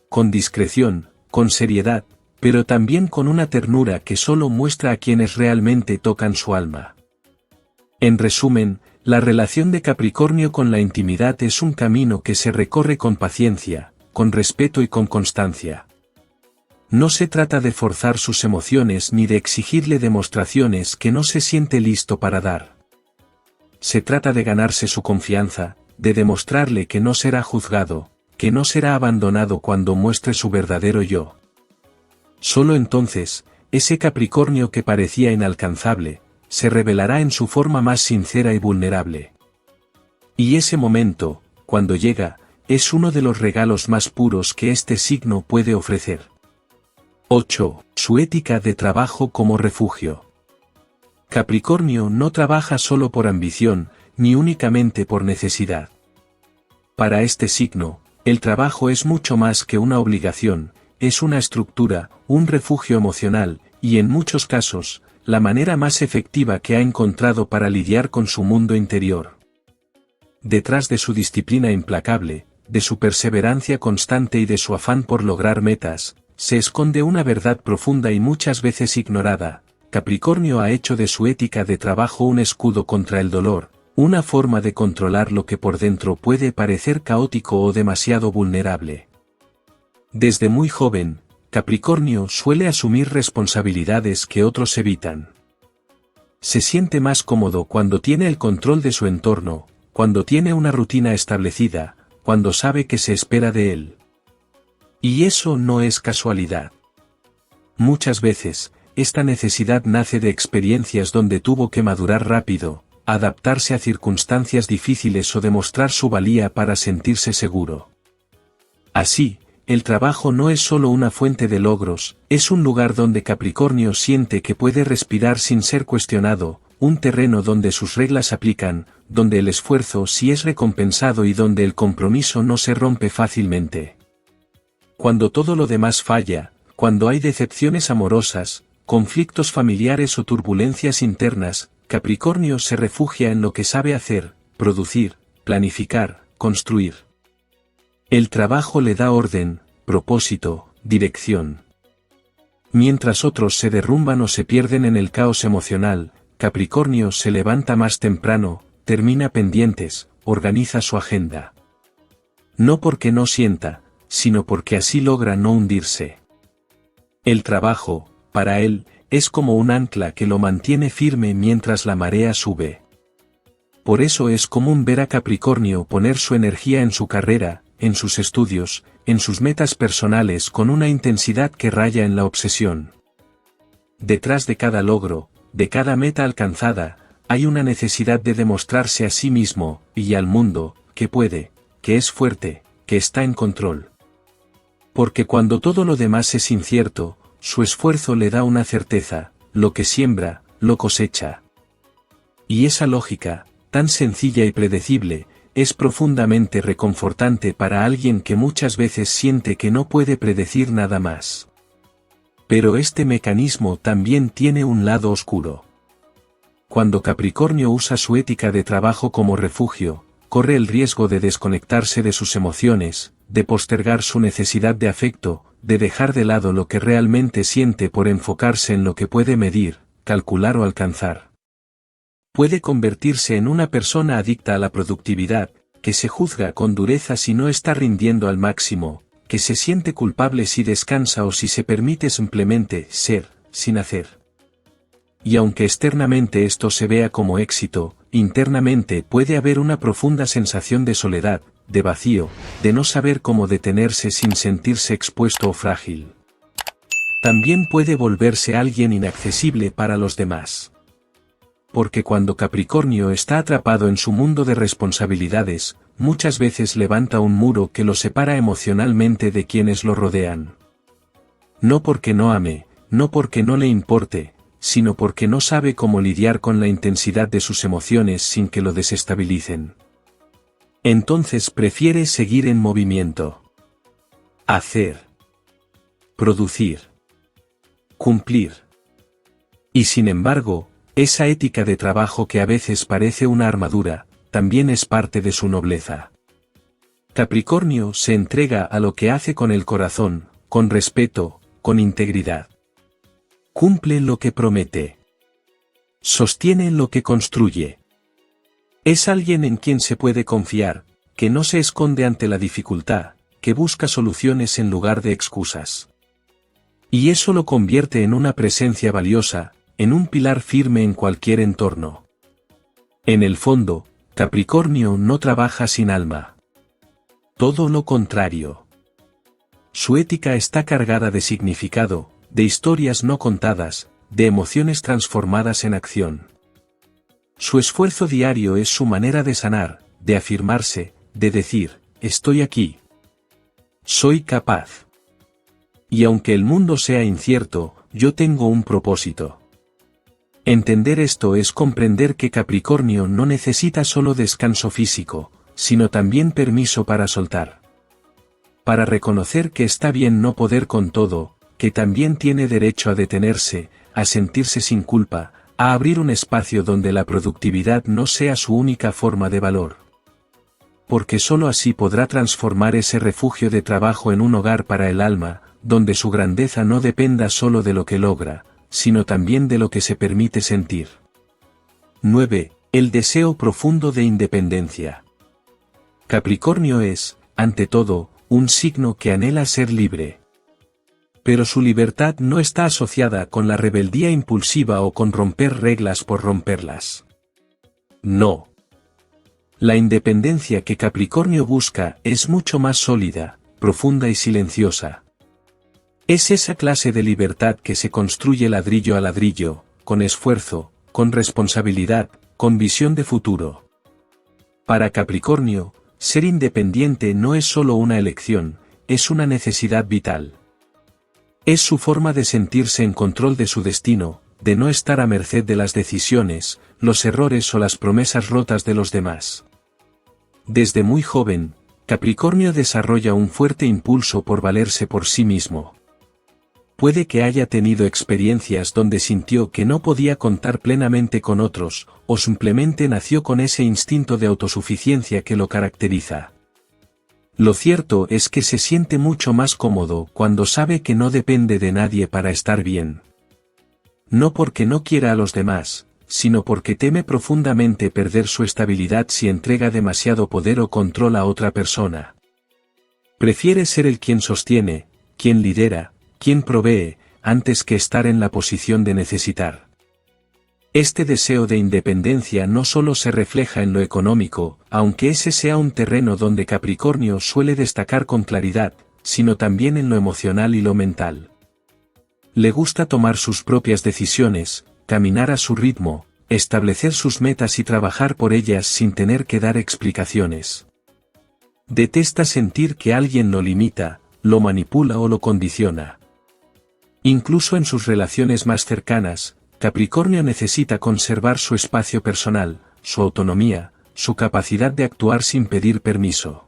S1: Con discreción, con seriedad, pero también con una ternura que solo muestra a quienes realmente tocan su alma. En resumen, la relación de Capricornio con la intimidad es un camino que se recorre con paciencia, con respeto y con constancia. No se trata de forzar sus emociones ni de exigirle demostraciones que no se siente listo para dar. Se trata de ganarse su confianza, de demostrarle que no será juzgado, que no será abandonado cuando muestre su verdadero yo. Solo entonces, ese Capricornio que parecía inalcanzable, se revelará en su forma más sincera y vulnerable. Y ese momento, cuando llega, es uno de los regalos más puros que este signo puede ofrecer. 8. Su ética de trabajo como refugio. Capricornio no trabaja solo por ambición, ni únicamente por necesidad. Para este signo, el trabajo es mucho más que una obligación, es una estructura, un refugio emocional, y en muchos casos, la manera más efectiva que ha encontrado para lidiar con su mundo interior. Detrás de su disciplina implacable, de su perseverancia constante y de su afán por lograr metas, se esconde una verdad profunda y muchas veces ignorada. Capricornio ha hecho de su ética de trabajo un escudo contra el dolor, una forma de controlar lo que por dentro puede parecer caótico o demasiado vulnerable. Desde muy joven, Capricornio suele asumir responsabilidades que otros evitan. Se siente más cómodo cuando tiene el control de su entorno, cuando tiene una rutina establecida, cuando sabe que se espera de él. Y eso no es casualidad. Muchas veces, esta necesidad nace de experiencias donde tuvo que madurar rápido, adaptarse a circunstancias difíciles o demostrar su valía para sentirse seguro. Así, el trabajo no es solo una fuente de logros, es un lugar donde Capricornio siente que puede respirar sin ser cuestionado, un terreno donde sus reglas aplican, donde el esfuerzo sí es recompensado y donde el compromiso no se rompe fácilmente. Cuando todo lo demás falla, cuando hay decepciones amorosas, conflictos familiares o turbulencias internas, Capricornio se refugia en lo que sabe hacer, producir, planificar, construir. El trabajo le da orden, propósito, dirección. Mientras otros se derrumban o se pierden en el caos emocional, Capricornio se levanta más temprano, termina pendientes, organiza su agenda. No porque no sienta, sino porque así logra no hundirse. El trabajo, para él, es como un ancla que lo mantiene firme mientras la marea sube. Por eso es común ver a Capricornio poner su energía en su carrera, en sus estudios, en sus metas personales con una intensidad que raya en la obsesión. Detrás de cada logro, de cada meta alcanzada, hay una necesidad de demostrarse a sí mismo, y al mundo, que puede, que es fuerte, que está en control. Porque cuando todo lo demás es incierto, su esfuerzo le da una certeza, lo que siembra, lo cosecha. Y esa lógica, tan sencilla y predecible, es profundamente reconfortante para alguien que muchas veces siente que no puede predecir nada más. Pero este mecanismo también tiene un lado oscuro. Cuando Capricornio usa su ética de trabajo como refugio, corre el riesgo de desconectarse de sus emociones, de postergar su necesidad de afecto, de dejar de lado lo que realmente siente por enfocarse en lo que puede medir, calcular o alcanzar. Puede convertirse en una persona adicta a la productividad, que se juzga con dureza si no está rindiendo al máximo, que se siente culpable si descansa o si se permite simplemente ser, sin hacer. Y aunque externamente esto se vea como éxito, internamente puede haber una profunda sensación de soledad, de vacío, de no saber cómo detenerse sin sentirse expuesto o frágil. También puede volverse alguien inaccesible para los demás. Porque cuando Capricornio está atrapado en su mundo de responsabilidades, muchas veces levanta un muro que lo separa emocionalmente de quienes lo rodean. No porque no ame, no porque no le importe, sino porque no sabe cómo lidiar con la intensidad de sus emociones sin que lo desestabilicen. Entonces prefiere seguir en movimiento. Hacer. Producir. Cumplir. Y sin embargo, esa ética de trabajo que a veces parece una armadura, también es parte de su nobleza. Capricornio se entrega a lo que hace con el corazón, con respeto, con integridad. Cumple lo que promete. Sostiene lo que construye. Es alguien en quien se puede confiar, que no se esconde ante la dificultad, que busca soluciones en lugar de excusas. Y eso lo convierte en una presencia valiosa, en un pilar firme en cualquier entorno. En el fondo, Capricornio no trabaja sin alma. Todo lo contrario. Su ética está cargada de significado, de historias no contadas, de emociones transformadas en acción. Su esfuerzo diario es su manera de sanar, de afirmarse, de decir, estoy aquí. Soy capaz. Y aunque el mundo sea incierto, yo tengo un propósito. Entender esto es comprender que Capricornio no necesita solo descanso físico, sino también permiso para soltar. Para reconocer que está bien no poder con todo, que también tiene derecho a detenerse, a sentirse sin culpa, a abrir un espacio donde la productividad no sea su única forma de valor. Porque sólo así podrá transformar ese refugio de trabajo en un hogar para el alma, donde su grandeza no dependa solo de lo que logra, sino también de lo que se permite sentir. 9. El deseo profundo de independencia. Capricornio es, ante todo, un signo que anhela ser libre. Pero su libertad no está asociada con la rebeldía impulsiva o con romper reglas por romperlas. No. La independencia que Capricornio busca es mucho más sólida, profunda y silenciosa. Es esa clase de libertad que se construye ladrillo a ladrillo, con esfuerzo, con responsabilidad, con visión de futuro. Para Capricornio, ser independiente no es solo una elección, es una necesidad vital. Es su forma de sentirse en control de su destino, de no estar a merced de las decisiones, los errores o las promesas rotas de los demás. Desde muy joven, Capricornio desarrolla un fuerte impulso por valerse por sí mismo. Puede que haya tenido experiencias donde sintió que no podía contar plenamente con otros, o simplemente nació con ese instinto de autosuficiencia que lo caracteriza. Lo cierto es que se siente mucho más cómodo cuando sabe que no depende de nadie para estar bien. No porque no quiera a los demás, sino porque teme profundamente perder su estabilidad si entrega demasiado poder o control a otra persona. Prefiere ser el quien sostiene, quien lidera, quien provee, antes que estar en la posición de necesitar. Este deseo de independencia no solo se refleja en lo económico, aunque ese sea un terreno donde Capricornio suele destacar con claridad, sino también en lo emocional y lo mental. Le gusta tomar sus propias decisiones, caminar a su ritmo, establecer sus metas y trabajar por ellas sin tener que dar explicaciones. Detesta sentir que alguien lo limita, lo manipula o lo condiciona. Incluso en sus relaciones más cercanas, Capricornio necesita conservar su espacio personal, su autonomía, su capacidad de actuar sin pedir permiso.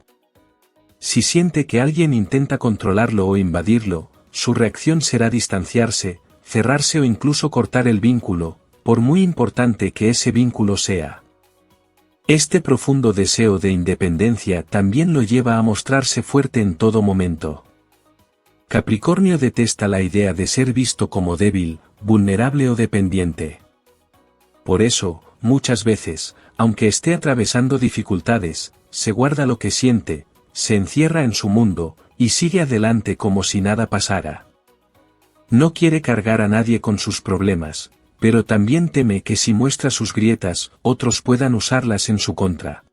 S1: Si siente que alguien intenta controlarlo o invadirlo, su reacción será distanciarse, cerrarse o incluso cortar el vínculo, por muy importante que ese vínculo sea. Este profundo deseo de independencia también lo lleva a mostrarse fuerte en todo momento. Capricornio detesta la idea de ser visto como débil, vulnerable o dependiente. Por eso, muchas veces, aunque esté atravesando dificultades, se guarda lo que siente, se encierra en su mundo, y sigue adelante como si nada pasara. No quiere cargar a nadie con sus problemas, pero también teme que si muestra sus grietas, otros puedan usarlas en su contra.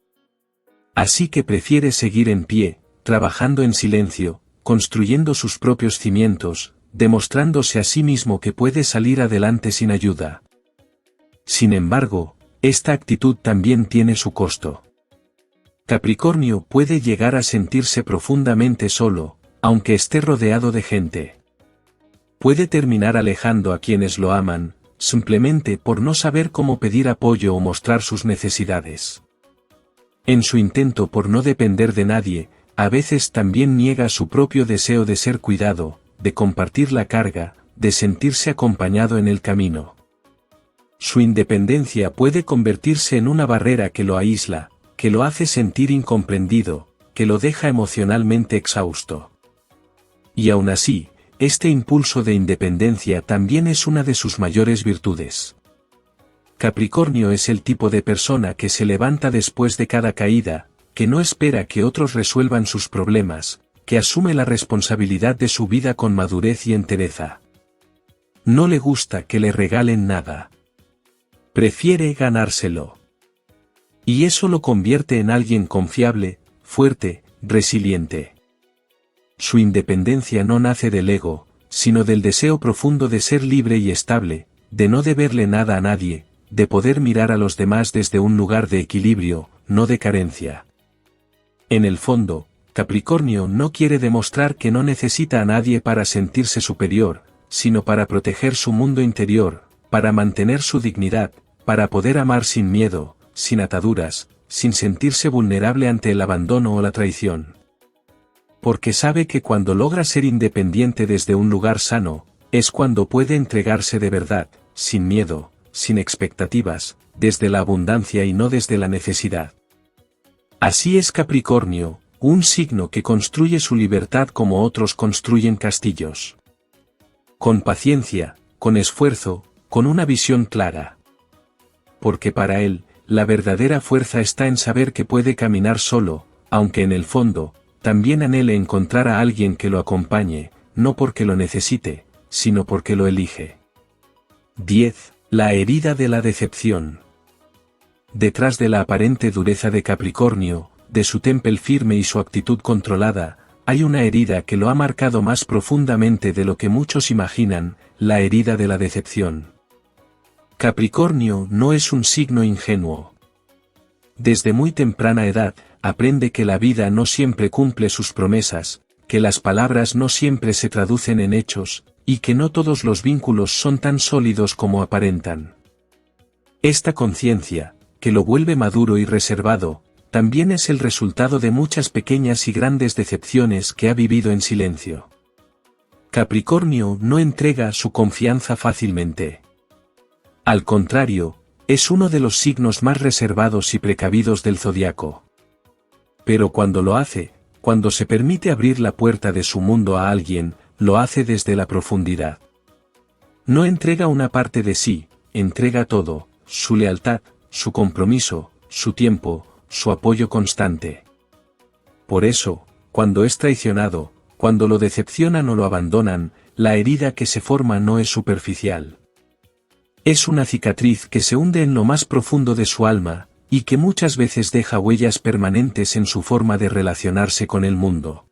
S1: Así que prefiere seguir en pie, trabajando en silencio, construyendo sus propios cimientos, demostrándose a sí mismo que puede salir adelante sin ayuda. Sin embargo, esta actitud también tiene su costo. Capricornio puede llegar a sentirse profundamente solo, aunque esté rodeado de gente. Puede terminar alejando a quienes lo aman, simplemente por no saber cómo pedir apoyo o mostrar sus necesidades. En su intento por no depender de nadie, a veces también niega su propio deseo de ser cuidado, de compartir la carga, de sentirse acompañado en el camino. Su independencia puede convertirse en una barrera que lo aísla, que lo hace sentir incomprendido, que lo deja emocionalmente exhausto. Y aún así, este impulso de independencia también es una de sus mayores virtudes. Capricornio es el tipo de persona que se levanta después de cada caída, que no espera que otros resuelvan sus problemas, que asume la responsabilidad de su vida con madurez y entereza. No le gusta que le regalen nada. Prefiere ganárselo. Y eso lo convierte en alguien confiable, fuerte, resiliente. Su independencia no nace del ego, sino del deseo profundo de ser libre y estable, de no deberle nada a nadie, de poder mirar a los demás desde un lugar de equilibrio, no de carencia. En el fondo, Capricornio no quiere demostrar que no necesita a nadie para sentirse superior, sino para proteger su mundo interior, para mantener su dignidad, para poder amar sin miedo, sin ataduras, sin sentirse vulnerable ante el abandono o la traición. Porque sabe que cuando logra ser independiente desde un lugar sano, es cuando puede entregarse de verdad, sin miedo, sin expectativas, desde la abundancia y no desde la necesidad. Así es Capricornio, un signo que construye su libertad como otros construyen castillos. Con paciencia, con esfuerzo, con una visión clara. Porque para él, la verdadera fuerza está en saber que puede caminar solo, aunque en el fondo, también anhele encontrar a alguien que lo acompañe, no porque lo necesite, sino porque lo elige. 10. La herida de la decepción. Detrás de la aparente dureza de Capricornio, de su temple firme y su actitud controlada, hay una herida que lo ha marcado más profundamente de lo que muchos imaginan, la herida de la decepción. Capricornio no es un signo ingenuo. Desde muy temprana edad, aprende que la vida no siempre cumple sus promesas, que las palabras no siempre se traducen en hechos, y que no todos los vínculos son tan sólidos como aparentan. Esta conciencia, que lo vuelve maduro y reservado, también es el resultado de muchas pequeñas y grandes decepciones que ha vivido en silencio. Capricornio no entrega su confianza fácilmente. Al contrario, es uno de los signos más reservados y precavidos del zodiaco. Pero cuando lo hace, cuando se permite abrir la puerta de su mundo a alguien, lo hace desde la profundidad. No entrega una parte de sí, entrega todo, su lealtad, su compromiso, su tiempo, su apoyo constante. Por eso, cuando es traicionado, cuando lo decepcionan o lo abandonan, la herida que se forma no es superficial. Es una cicatriz que se hunde en lo más profundo de su alma, y que muchas veces deja huellas permanentes en su forma de relacionarse con el mundo.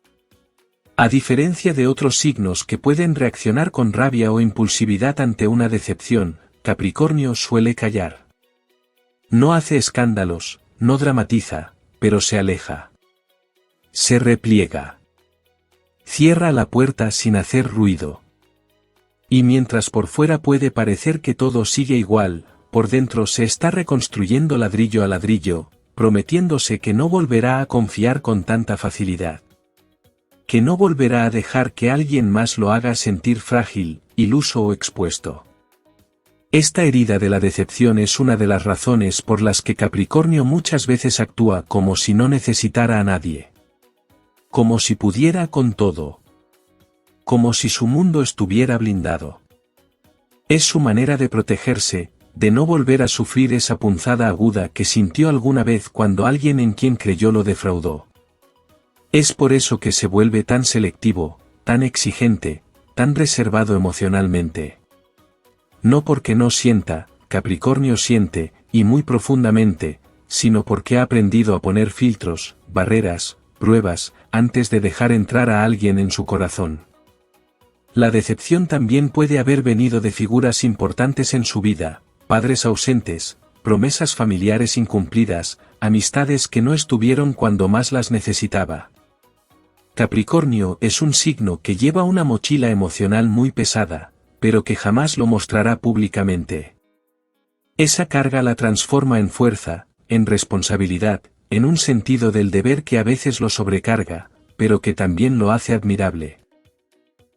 S1: A diferencia de otros signos que pueden reaccionar con rabia o impulsividad ante una decepción, Capricornio suele callar. No hace escándalos, no dramatiza, pero se aleja. Se repliega. Cierra la puerta sin hacer ruido. Y mientras por fuera puede parecer que todo sigue igual, por dentro se está reconstruyendo ladrillo a ladrillo, prometiéndose que no volverá a confiar con tanta facilidad. Que no volverá a dejar que alguien más lo haga sentir frágil, iluso o expuesto. Esta herida de la decepción es una de las razones por las que Capricornio muchas veces actúa como si no necesitara a nadie. Como si pudiera con todo. Como si su mundo estuviera blindado. Es su manera de protegerse, de no volver a sufrir esa punzada aguda que sintió alguna vez cuando alguien en quien creyó lo defraudó. Es por eso que se vuelve tan selectivo, tan exigente, tan reservado emocionalmente. No porque no sienta, Capricornio siente, y muy profundamente, sino porque ha aprendido a poner filtros, barreras, pruebas, antes de dejar entrar a alguien en su corazón. La decepción también puede haber venido de figuras importantes en su vida, padres ausentes, promesas familiares incumplidas, amistades que no estuvieron cuando más las necesitaba. Capricornio es un signo que lleva una mochila emocional muy pesada, pero que jamás lo mostrará públicamente. Esa carga la transforma en fuerza, en responsabilidad, en un sentido del deber que a veces lo sobrecarga, pero que también lo hace admirable.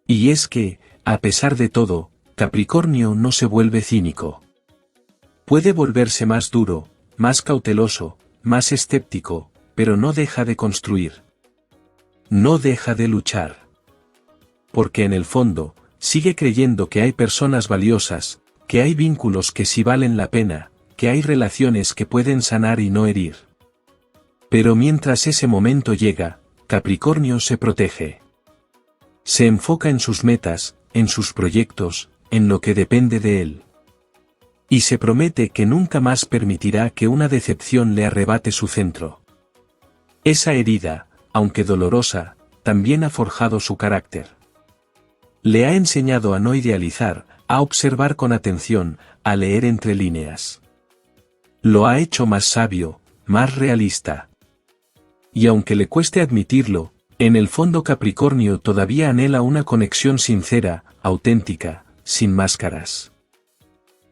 S1: Y es que, a pesar de todo, Capricornio no se vuelve cínico. Puede volverse más duro, más cauteloso, más escéptico, pero no deja de construir. No deja de luchar. Porque en el fondo, sigue creyendo que hay personas valiosas, que hay vínculos que sí valen la pena, que hay relaciones que pueden sanar y no herir. Pero mientras ese momento llega, Capricornio se protege. Se enfoca en sus metas, en sus proyectos, en lo que depende de él. Y se promete que nunca más permitirá que una decepción le arrebate su centro. Esa herida, aunque dolorosa, también ha forjado su carácter. Le ha enseñado a no idealizar, a observar con atención, a leer entre líneas. Lo ha hecho más sabio, más realista. Y aunque le cueste admitirlo, En el fondo Capricornio todavía anhela una conexión sincera, auténtica, sin máscaras.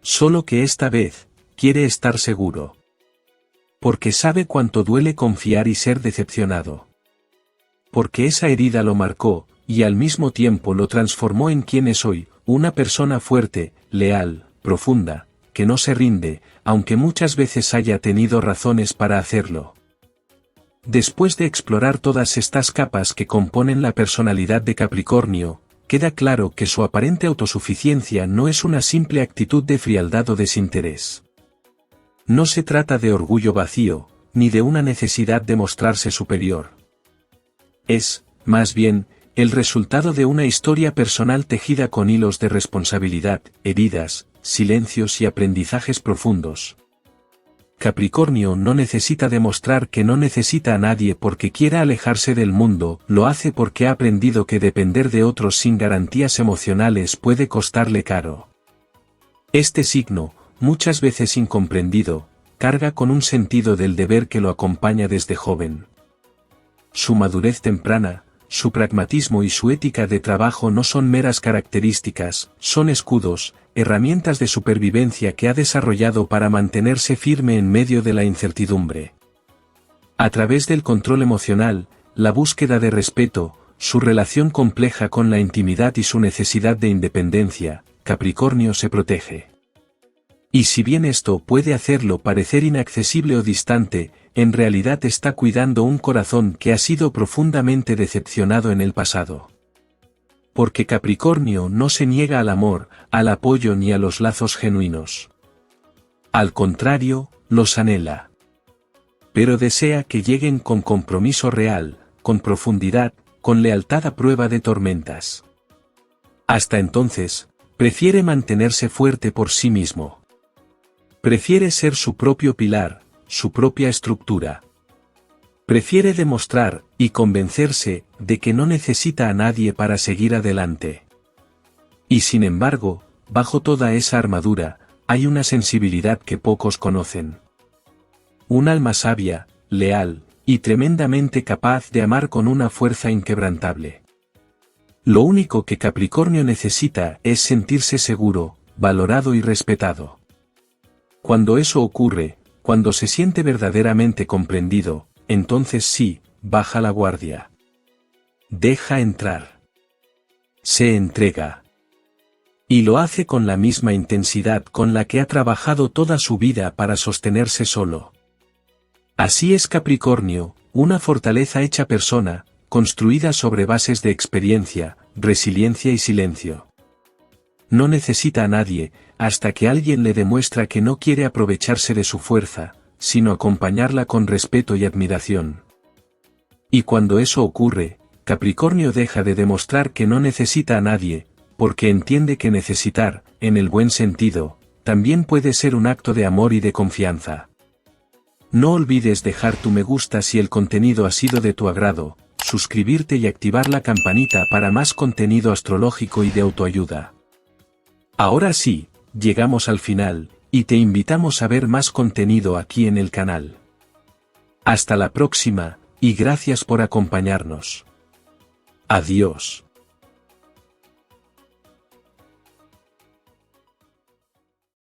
S1: Solo que esta vez, quiere estar seguro. Porque sabe cuánto duele confiar y ser decepcionado. Porque esa herida lo marcó, y al mismo tiempo lo transformó en quien es hoy, una persona fuerte, leal, profunda, que no se rinde, aunque muchas veces haya tenido razones para hacerlo. Después de explorar todas estas capas que componen la personalidad de Capricornio, queda claro que su aparente autosuficiencia no es una simple actitud de frialdad o desinterés. No se trata de orgullo vacío, ni de una necesidad de mostrarse superior. Es, más bien, el resultado de una historia personal tejida con hilos de responsabilidad, heridas, silencios y aprendizajes profundos. Capricornio no necesita demostrar que no necesita a nadie porque quiera alejarse del mundo, lo hace porque ha aprendido que depender de otros sin garantías emocionales puede costarle caro. Este signo, muchas veces incomprendido, carga con un sentido del deber que lo acompaña desde joven. Su madurez temprana, su pragmatismo y su ética de trabajo no son meras características, son escudos, herramientas de supervivencia que ha desarrollado para mantenerse firme en medio de la incertidumbre. A través del control emocional, la búsqueda de respeto, su relación compleja con la intimidad y su necesidad de independencia, Capricornio se protege. Y si bien esto puede hacerlo parecer inaccesible o distante, en realidad está cuidando un corazón que ha sido profundamente decepcionado en el pasado. Porque Capricornio no se niega al amor, al apoyo ni a los lazos genuinos. Al contrario, los anhela. Pero desea que lleguen con compromiso real, con profundidad, con lealtad a prueba de tormentas. Hasta entonces, prefiere mantenerse fuerte por sí mismo. Prefiere ser su propio pilar, su propia estructura. Prefiere demostrar, y convencerse, de que no necesita a nadie para seguir adelante. Y sin embargo, bajo toda esa armadura, hay una sensibilidad que pocos conocen. Un alma sabia, leal, y tremendamente capaz de amar con una fuerza inquebrantable. Lo único que Capricornio necesita es sentirse seguro, valorado y respetado. Cuando eso ocurre, cuando se siente verdaderamente comprendido, entonces sí, baja la guardia. Deja entrar. Se entrega. Y lo hace con la misma intensidad con la que ha trabajado toda su vida para sostenerse solo. Así es Capricornio, una fortaleza hecha persona, construida sobre bases de experiencia, resiliencia y silencio. No necesita a nadie, hasta que alguien le demuestra que no quiere aprovecharse de su fuerza, sino acompañarla con respeto y admiración. Y cuando eso ocurre, Capricornio deja de demostrar que no necesita a nadie, porque entiende que necesitar, en el buen sentido, también puede ser un acto de amor y de confianza. No olvides dejar tu me gusta si el contenido ha sido de tu agrado, suscribirte y activar la campanita para más contenido astrológico y de autoayuda. Ahora sí, llegamos al final, y te invitamos a ver más contenido aquí en el canal. Hasta la próxima, y gracias por acompañarnos. Adiós.